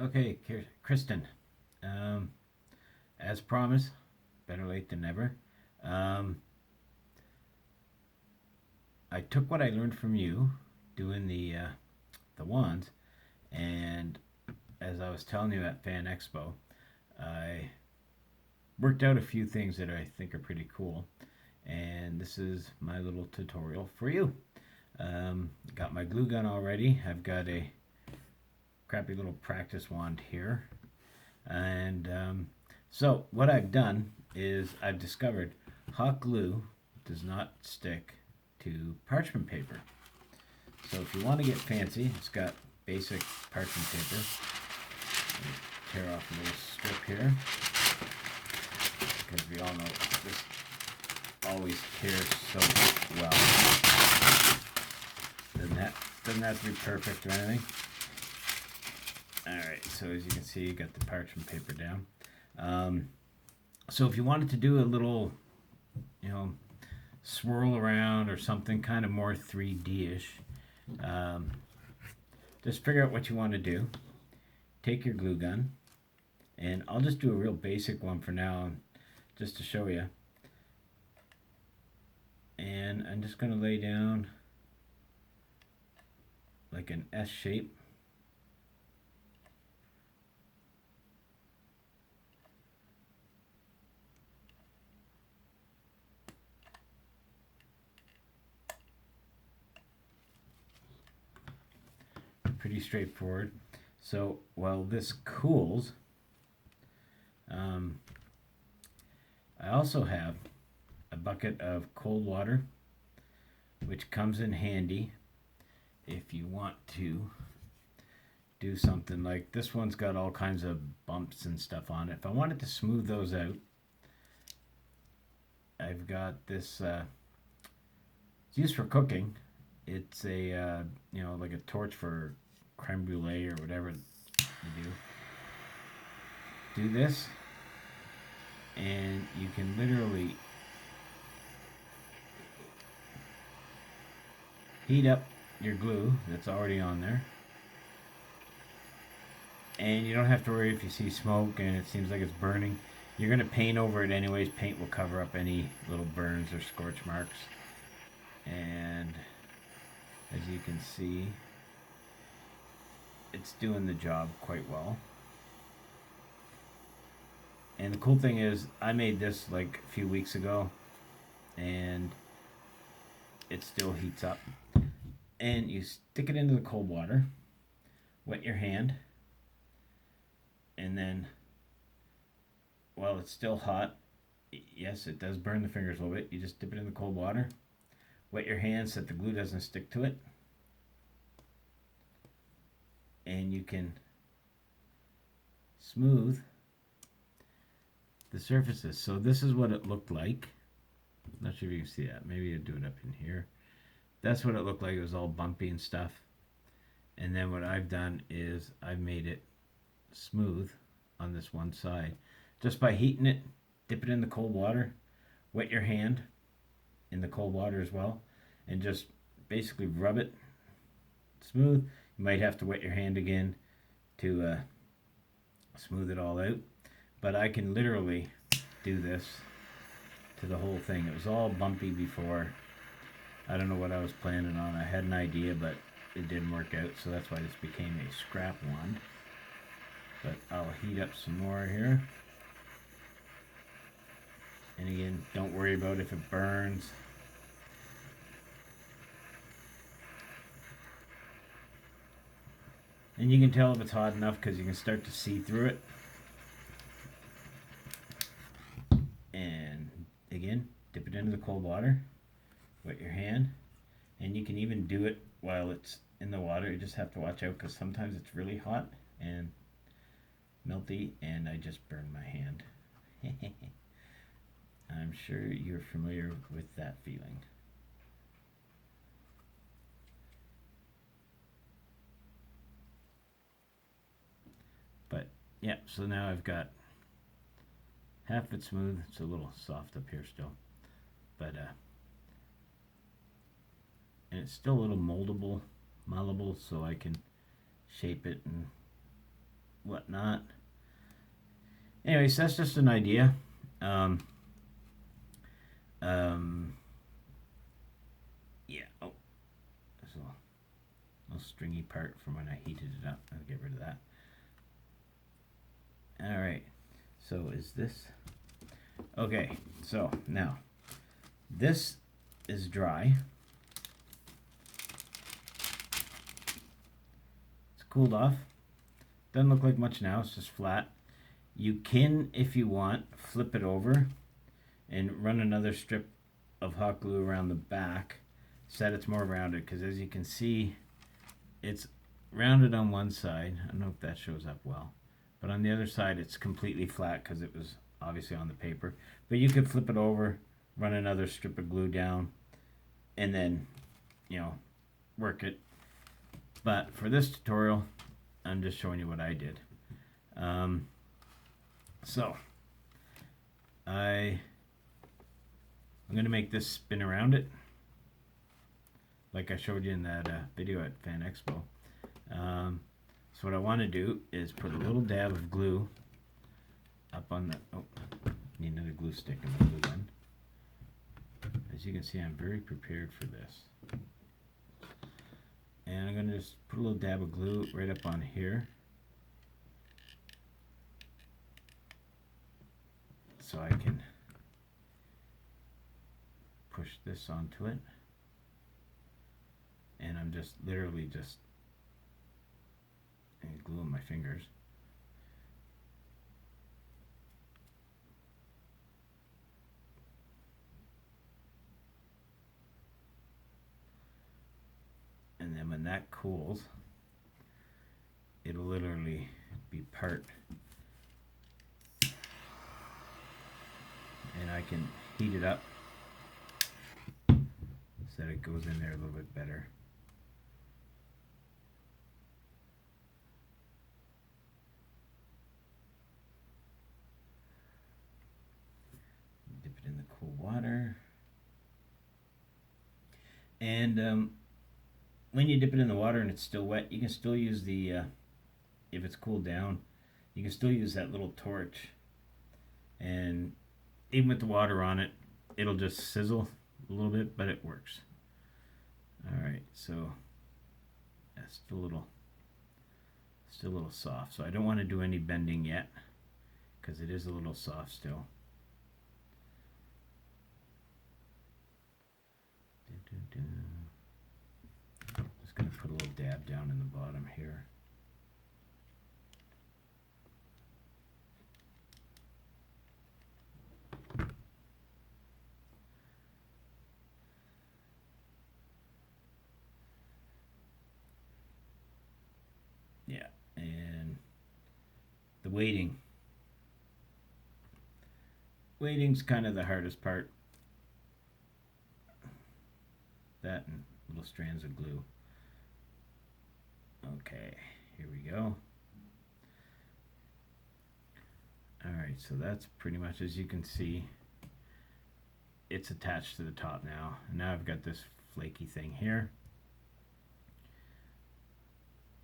Okay, Kristen. Um, as promised, better late than never. Um, I took what I learned from you doing the wands, and as I was telling you at Fan Expo, I worked out a few things that I think are pretty cool, and this is my little tutorial for you. Got my glue gun already. I've got a crappy little practice wand here, and so what I've done is I've discovered hot glue does not stick to parchment paper. So if you want to get fancy, it's got basic parchment paper. Tear off a little strip here because we all know this always tears so well. Doesn't have to be perfect or anything. Alright, so as you can see, you got the parchment paper down. So if you wanted to do a little, you know, swirl around or something kind of more 3D-ish, just figure out what you want to do. Take your glue gun, and I'll just do a real basic one for now, just to show you. And I'm just going to lay down like an S shape. Pretty straightforward. So while this cools, I also have a bucket of cold water, which comes in handy if you want to do something like this. One's got all kinds of bumps and stuff on it. If I wanted to smooth those out, I've got this. It's used for cooking. It's a you know, like a torch for creme brulee or whatever you do. Do this, and you can literally heat up your glue that's already on there, and you don't have to worry if you see smoke and it seems like it's burning. You're going to paint over it anyways. Paint will cover up any little burns or scorch marks, and as you can see, it's doing the job quite well. And the cool thing is, I made this like a few weeks ago, and it still heats up. And you stick it into the cold water, wet your hand, and then while it's still hot, yes, it does burn the fingers a little bit. You just dip it in the cold water, wet your hand so that the glue doesn't stick to it, and you can smooth the surfaces. So this is what it looked like. Not sure if you can see that. Maybe I'll do it up in here. That's what it looked like. It was all bumpy and stuff. And then what I've done is I've made it smooth on this one side just by heating it. Dip it in the cold water, wet your hand in the cold water as well, and just basically rub it smooth. You might have to wet your hand again to smooth it all out, but I can literally do this to the whole thing. It was all bumpy before. I don't know what I was planning on. I had an idea, but it didn't work out, so that's why this became a scrap wand. But I'll heat up some more here. And again, don't worry about if it burns. And you can tell if it's hot enough because you can start to see through it. And again, dip it into the cold water, wet your hand, and you can even do it while it's in the water. You just have to watch out because sometimes it's really hot and melty, and I just burned my hand. I'm sure you're familiar with that feeling. But yeah, so now I've got half of it smooth. It's a little soft up here still, but and it's still a little moldable, malleable, so I can shape it and whatnot. Anyways, that's just an idea. Um, yeah. Oh, there's a little stringy part from when I heated it up. I'll get rid of that. All right. So is this okay? So now this is dry. It's cooled off. Doesn't look like much now. It's just flat. You can, if you want, flip it over and run another strip of hot glue around the back so that it's more rounded, because as you can see, it's rounded on one side. I don't know if that shows up well, but on the other side it's completely flat because it was obviously on the paper. But you could flip it over, run another strip of glue down, and then, you know, work it. But for this tutorial, I'm just showing you what I did. So I'm going to make this spin around it like I showed you in that video at Fan Expo. So what I want to do is put a little dab of glue up on the, oh, need another glue stick and a glue gun. As you can see, I'm very prepared for this. And I'm going to just put a little dab of glue right up on here, so I can push this onto it. And I'm just literally just gluing my fingers. And then when that cools, it'll literally be part. And I can heat it up so that it goes in there a little bit better. Dip it in the cool water. And when you dip it in the water and it's still wet, you can still use the, if it's cooled down, you can still use that little torch. And even with the water on it, it'll just sizzle a little bit, but it works. Alright, so that's still a little soft. So I don't want to do any bending yet, because it is a little soft still. Just going to put a little dab down in the bottom here. Yeah, and the waiting. Waiting's kind of the hardest part. That and little strands of glue. Okay, here we go. Alright, so that's pretty much, as you can see, it's attached to the top now. And now I've got this flaky thing here.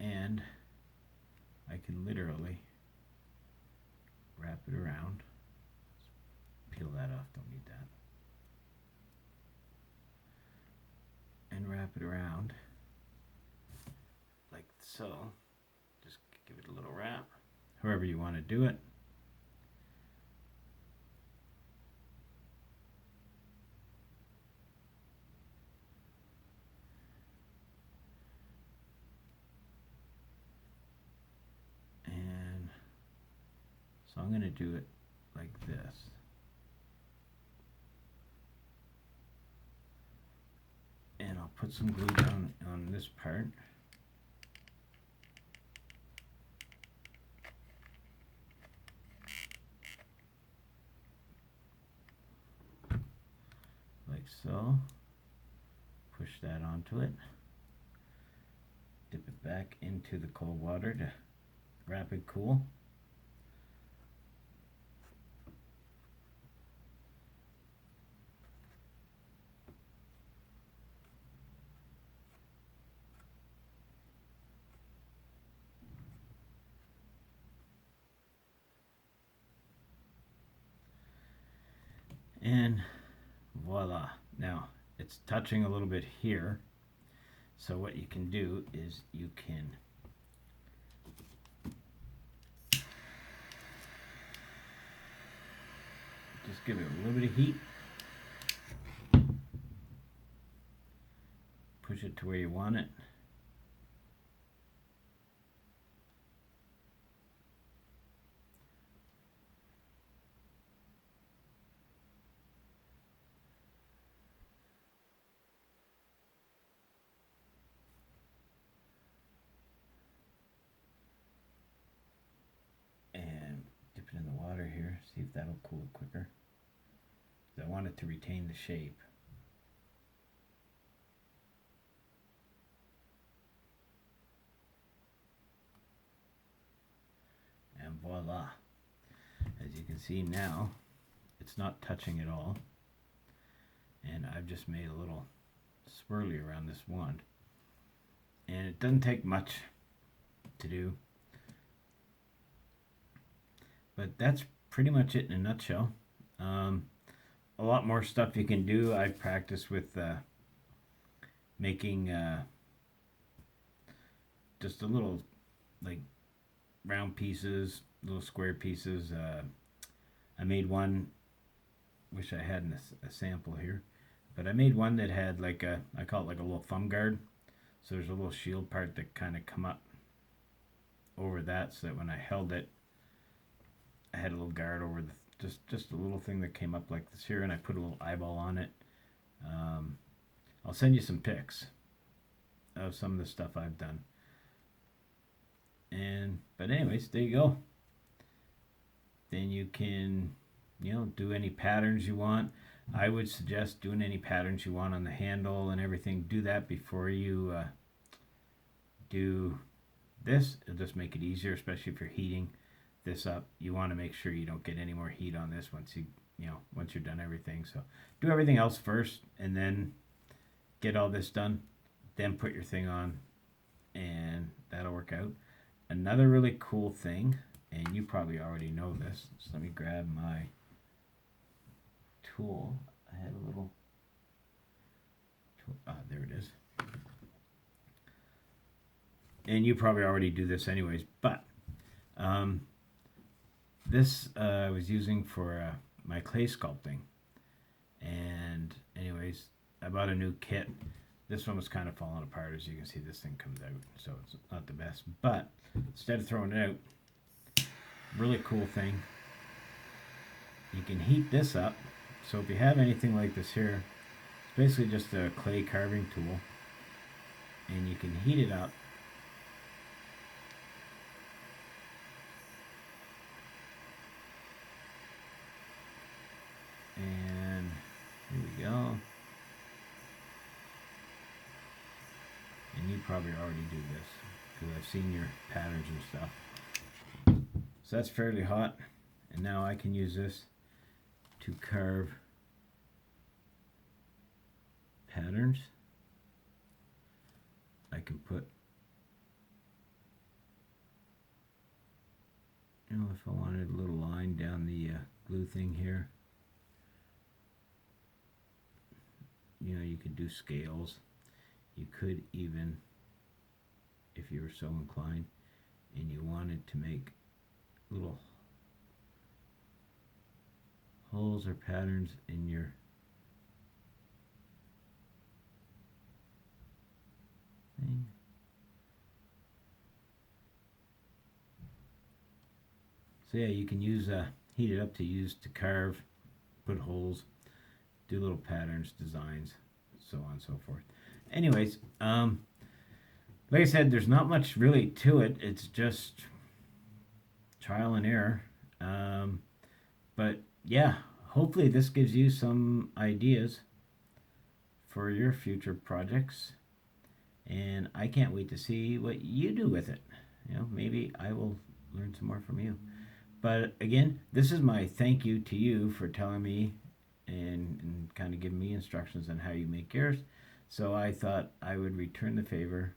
And I can literally wrap it around. Let's peel that off, don't need that. And wrap it around like so. Just give it a little wrap, however you want to do it. And so I'm going to do it like this. And I'll put some glue down on this part. Like so. Push that onto it. Dip it back into the cold water to wrap it cool. And voila. Now it's touching a little bit here. So what you can do is you can just give it a little bit of heat. Push it to where you want it. And dip it in the water here, see if that'll cool quicker. I want it to retain the shape. And voila. As you can see now, it's not touching at all. And I've just made a little swirly around this wand. And it doesn't take much to do. But that's pretty much it in a nutshell. A lot more stuff you can do. I've practiced with making just a little like round pieces, little square pieces. I made one, wish I had a sample here, but I made one that had like I call it like a little thumb guard. So there's a little shield part that kind of come up over that, so that when I held it, I had a little guard over the just a little thing that came up like this here, and I put a little eyeball on it. I'll send you some pics of some of the stuff I've done. But anyways, there you go. Then you can, do any patterns you want. I would suggest doing any patterns you want on the handle and everything. Do that before you do this. It'll just make it easier, especially if you're heating this up. You want to make sure you don't get any more heat on this once once you're done everything. So do everything else first, and then get all this done. Then put your thing on, and that'll work out. Another really cool thing, and you probably already know this. So let me grab my tool. I had a little tool. There it is. And you probably already do this anyways, but this I was using for my clay sculpting. And anyways, I bought a new kit. This one was kind of falling apart. As you can see, this thing comes out, so it's not the best. But instead of throwing it out, really cool thing. You can heat this up. So if you have anything like this here, it's basically just a clay carving tool. And you can heat it up. And here we go. And you probably already do this, because I've seen your patterns and stuff. So that's fairly hot. And now I can use this to carve patterns. I can put, if I wanted a little line down the glue thing here. You could do scales. You could even, if you were so inclined, and you wanted to make little holes or patterns in your thing. So yeah, you can use heat it up to carve, put holes, do little patterns, designs, so on and so forth. Anyways, like I said, there's not much really to it. It's just trial and error. But yeah, hopefully this gives you some ideas for your future projects. And I can't wait to see what you do with it. Maybe I will learn some more from you. But again, this is my thank you to you for telling me and kind of giving me instructions on how you make yours. So I thought I would return the favor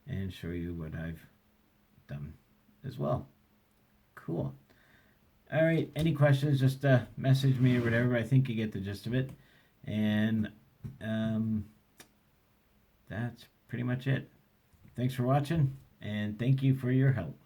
and show you what I've done as well. Cool. All right, any questions, just message me or whatever. I think you get the gist of it. And um, that's pretty much it. Thanks for watching, and thank you for your help.